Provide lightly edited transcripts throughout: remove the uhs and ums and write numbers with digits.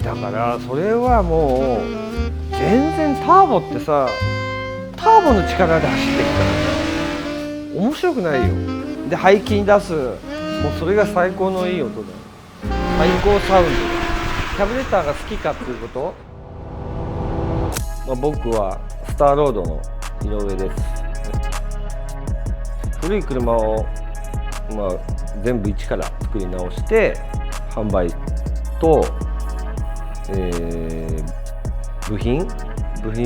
だからそれはもう全然ターボってさ、ターボの力で走ってきたら面白くないよ。で排気に出す、もうそれが最高のいい音だよ。最高サウンドだ。キャブレターが好きかっていうこと、僕はスターロードの井上です。古い車を、全部一から作り直して販売と、部品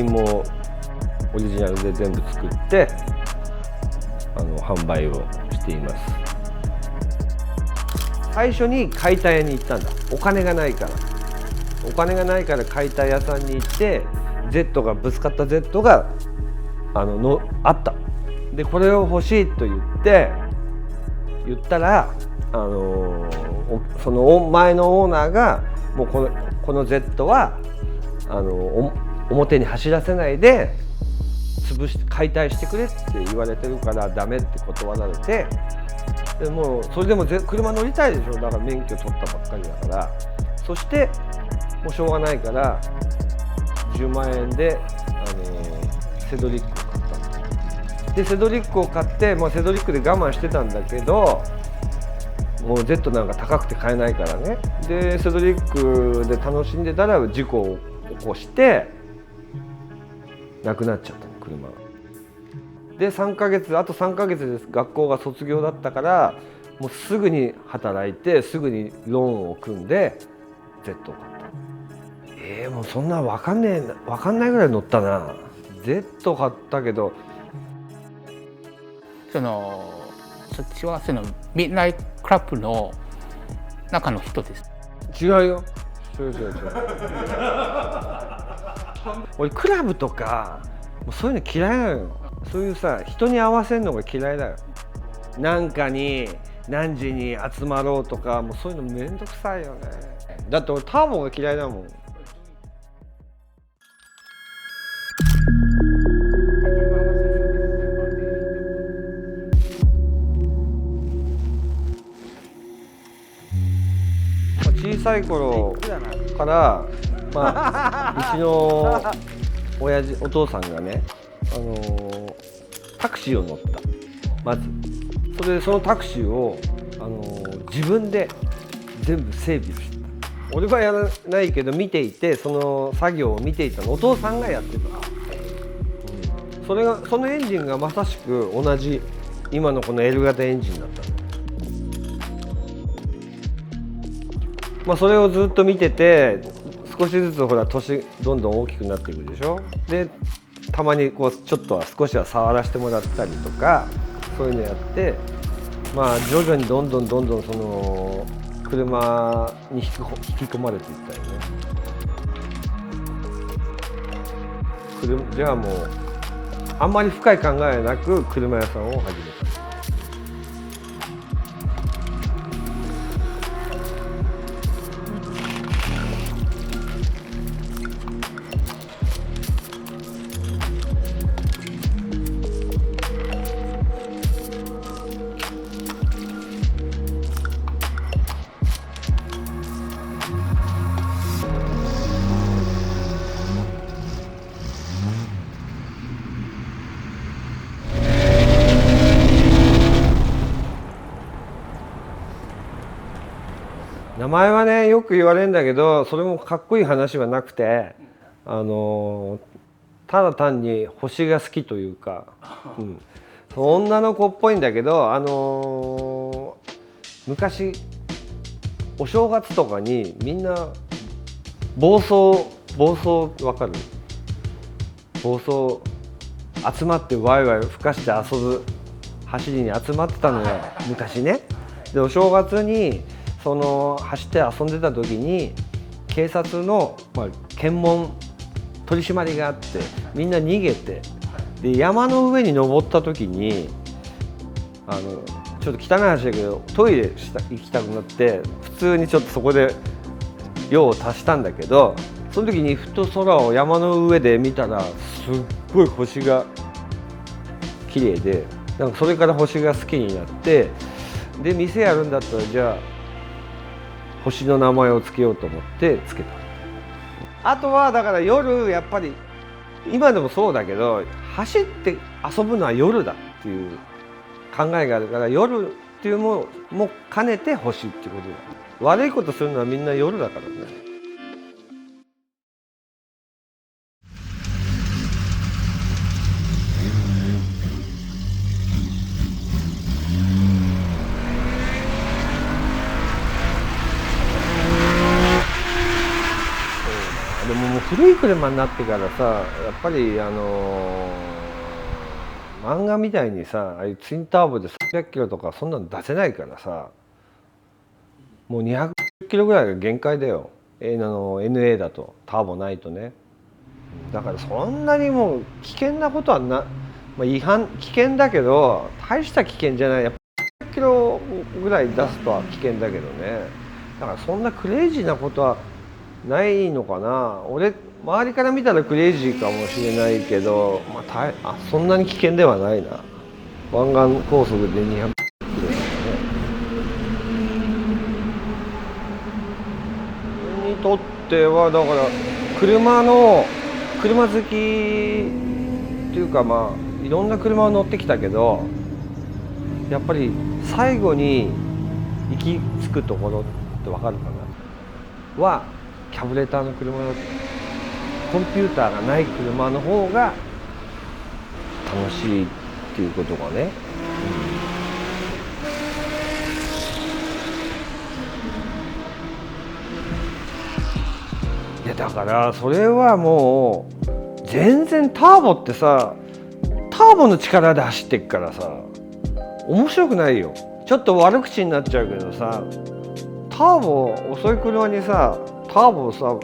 もオリジナルで全部作って販売をしています。最初に解体屋に行ったんだ。お金がないから解体屋さんに行って Z がぶつかった Z があったで、これを欲しいと言ったらその前のオーナーがもうこの Z は表に走らせないで潰して解体してくれって言われてるからダメって断られて、でもうそれでも車乗りたいでしょ。だから免許取ったばっかりだから。そしてもうしょうがないから10万円でセドリックを買った。でセドリックを買って、セドリックで我慢してたんだけど、もう Z なんか高くて買えないからね。でセドリックで楽しんでたら事故を起こして亡くなっちゃったの、車が。であと3ヶ月で学校が卒業だったから、もうすぐに働いてすぐにローンを組んで Z を買った。もうそんな分かんないぐらい乗ったな。 Z 買ったけど、そっちはミッドナイトクラブの中の人です。違うよ。違う俺クラブとかもうそういうの嫌いなのよ。そういうさ、人に合わせるのが嫌いだよ。なんかに何時に集まろうとか、もうそういうのめんどくさいよね。だって俺ターボが嫌いだもん。小さい頃から、うちのお父さんがね、タクシーを乗った。まずそのタクシーを自分で全部整備をした。俺はやらないけど見ていて、その作業を見ていたのお父さんがやってた。そのエンジンがまさしく同じ今のこの L 型エンジンだったの。それをずっと見てて、少しずつほら年どんどん大きくなっていくでしょ。でたまにこうちょっとは少しは触らせてもらったりとか、そういうのやって、徐々にどんどんその車に引き込まれていったよね。じゃあもうあんまり深い考えなく車屋さんを始めた。名前はねよく言われるんだけど、それもかっこいい話はなくて、ただ単に星が好きというか、女の子っぽいんだけど、昔お正月とかにみんな暴走わかる？暴走集まってワイワイ吹かして遊ぶ走りに集まってたのよ昔ね。でお正月に走って遊んでた時に警察の、検問取り締まりがあって、みんな逃げて、で山の上に登った時にちょっと汚い話だけどトイレ行きたくなって、普通にちょっとそこで用を足したんだけど、その時にふと空を山の上で見たらすっごい星が綺麗で、なんかそれから星が好きになって、で店やるんだったらじゃあ星の名前をつけようと思ってつけた。あとはだから夜やっぱり今でもそうだけど、走って遊ぶのは夜だっていう考えがあるから、夜っていうものも兼ねて星っていうことだ。悪いことするのはみんな夜だからね。でももう古い車になってからさ、やっぱり漫画みたいにさ、ああいうツインターボで300キロとかそんなの出せないからさ、もう200キロぐらいが限界だよ。NA だとターボないとね。だからそんなにもう危険なことはな、まあ、危険だけど大した危険じゃない。やっぱ100キロぐらい出すとは危険だけどね。だからそんなクレイジーなことはないのかな。俺周りから見たらクレイジーかもしれないけど、まあ、そんなに危険ではないな。湾岸高速で200キロですね。にとってはだから車好きっていうか、まあいろんな車を乗ってきたけど、やっぱり最後に行き着くところって分かるかなはキャブレターの車だと。コンピューターがない車の方が楽しいっていうことがね、いやだからそれはもう全然ターボってさ、ターボの力で走ってっからさ面白くないよ。ちょっと悪口になっちゃうけどさ、ターボ遅い車にさターボをさ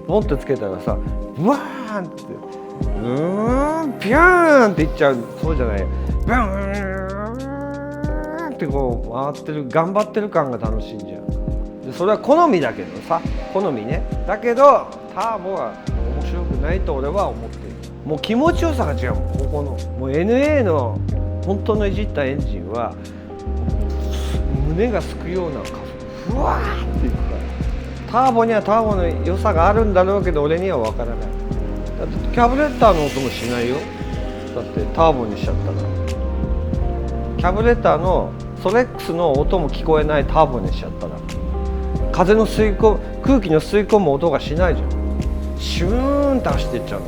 ボンってつけたらさ、ブワーンってピューンっていっちゃう。そうじゃないよ。ブーンってこう回ってる、頑張ってる感が楽しいんじゃん。でそれは好みだけどさ、好みね。だけどターボは面白くないと俺は思ってる。もう気持ちよさが違う。ここのもう NA の本当のいじったエンジンは胸がすくような加速、ふわーっていくから。ターボにはターボの良さがあるんだろうけど俺には分からない。だってキャブレターの音もしないよ。だってターボにしちゃったらキャブレターのソレックスの音も聞こえないターボにしちゃったら、空気の吸い込む音がしないじゃん。シューンと走っていっちゃうの。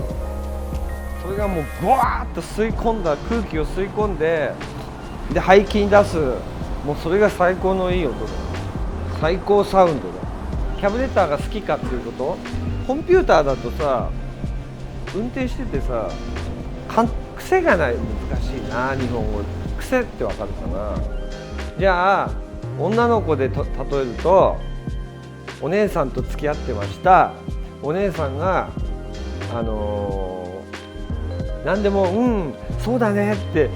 それがもうグワーッと吸い込んだ空気を吸い込んで、で排気に出す、もうそれが最高のいい音だ。最高サウンドだ。キャブレターが好きかっていうこと、コンピューターだとさ運転しててさ癖がない。難しいな日本語。癖ってわかるかな。じゃあ女の子で例えると、お姉さんと付き合ってました。お姉さんが何でもそうだねって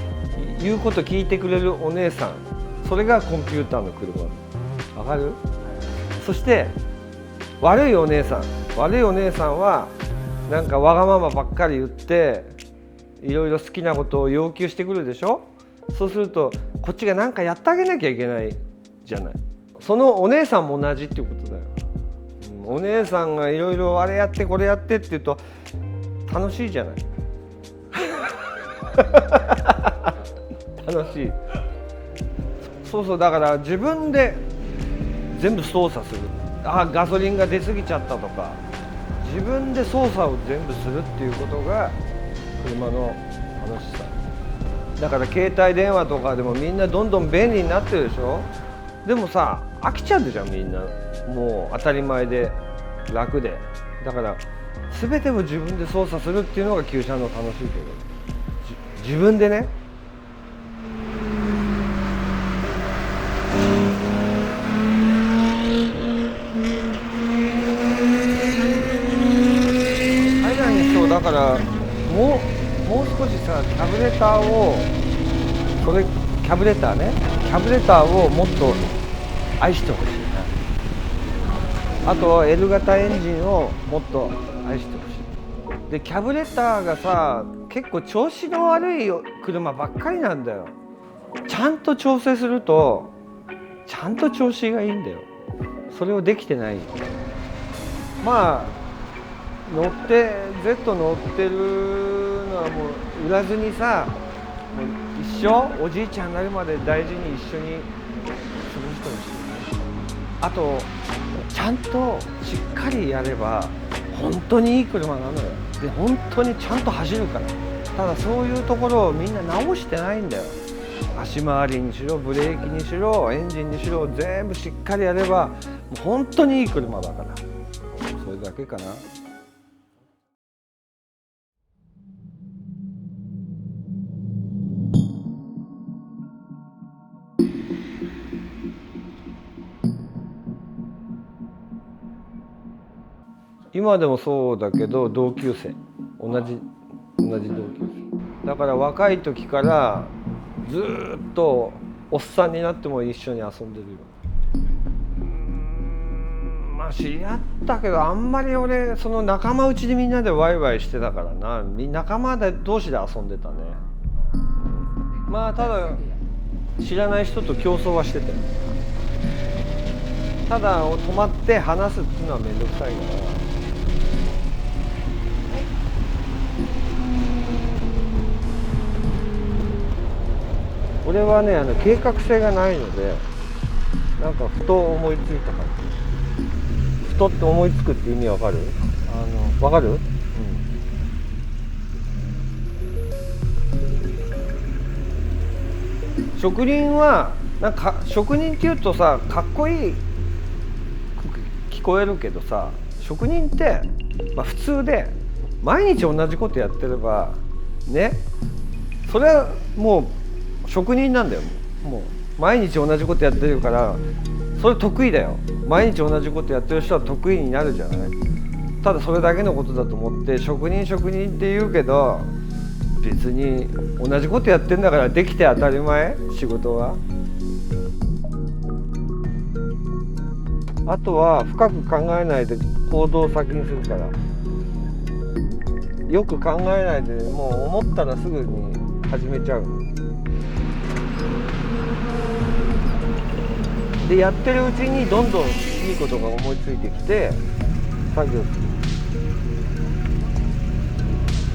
言うこと聞いてくれるお姉さん、それがコンピューターの車。わかる？そして悪いお姉さんはなんかわがままばっかり言っていろいろ好きなことを要求してくるでしょ。そうするとこっちが何かやってあげなきゃいけないじゃない。そのお姉さんも同じっていうことだよ。お姉さんがいろいろあれやってこれやってって言うと楽しいじゃない楽しい。そうだから自分で全部操作する。ガソリンが出過ぎちゃったとか、自分で操作を全部するっていうことが車の楽しさだから。携帯電話とかでもみんなどんどん便利になってるでしょ。でもさ飽きちゃうじゃんみんな。もう当たり前で楽で。だから全てを自分で操作するっていうのが旧車の楽しいけど、自分でね。だからもう少しさキャブレターをキャブレターをもっと愛してほしいな。あと L 型エンジンをもっと愛してほしい。でキャブレターがさ結構調子の悪い車ばっかりなんだよ。ちゃんと調整するとちゃんと調子がいいんだよ。それをできてない。まあ乗って Z 乗ってるのはもう売らずにさ、もう一生おじいちゃんになるまで大事に一緒に過ごしてほしいね。あとちゃんとしっかりやれば本当にいい車なのよ。で本当にちゃんと走るから。ただそういうところをみんな直してないんだよ。足回りにしろブレーキにしろエンジンにしろ全部しっかりやればもう本当にいい車だから。それだけかな。今でもそうだけど同級生同じ同級生だから若い時からずっとおっさんになっても一緒に遊んでるよ。まあ知り合ったけどあんまり俺その仲間内でみんなでワイワイしてたからな。仲間同士で遊んでたね。まあただ知らない人と競争はしてたよ。ただ止まって話すっていうのは面倒くさいから。俺はね計画性がないのでなんかふと思いついた感じ。ふとって思いつくって意味わかる？わかる？職人はなんか職人っていうとさかっこいい聞こえるけどさ、職人って、まあ、普通で毎日同じことやってればね、それはもう職人なんだよ。もう毎日同じことやってるからそれ得意だよ。毎日同じことやってる人は得意になるじゃない。ただそれだけのことだと思って職人って言うけど別に同じことやってんだからできて当たり前。仕事はあとは深く考えないで行動を先にするから、よく考えないでもう思ったらすぐに始めちゃう。でやってるうちにどんどんいいことが思いついてきて作業する。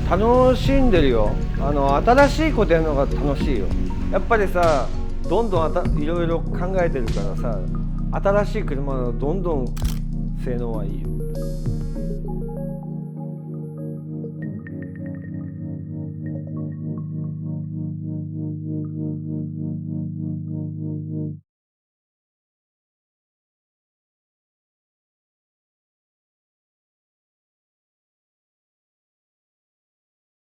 楽しんでるよ。新しいことやるのが楽しいよ。やっぱりさどんどんいろいろ考えてるからさ、新しい車のどんどん性能はいいよ。